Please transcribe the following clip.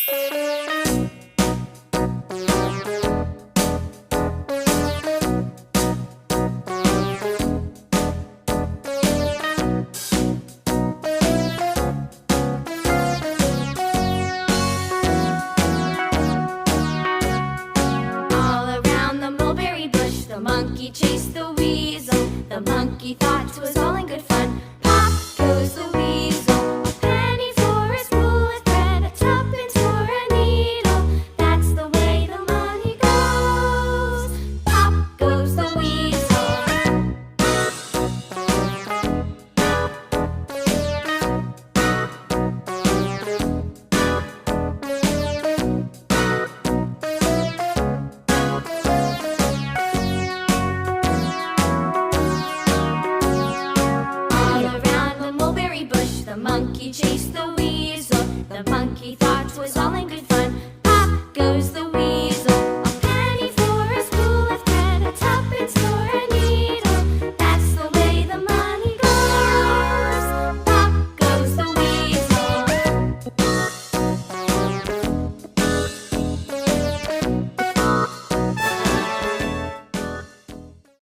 All around the mulberry bush, the monkey chased the weasel. The monkey thought 'twas all in good fun. Pop goes the weasel, a penny for a spool of thread, a tuppence for a needle. That's the way the money goes. Pop goes the weasel. All around the mulberry bush, the monkey chased the weasel. The monkey thought 'twas all in good fun.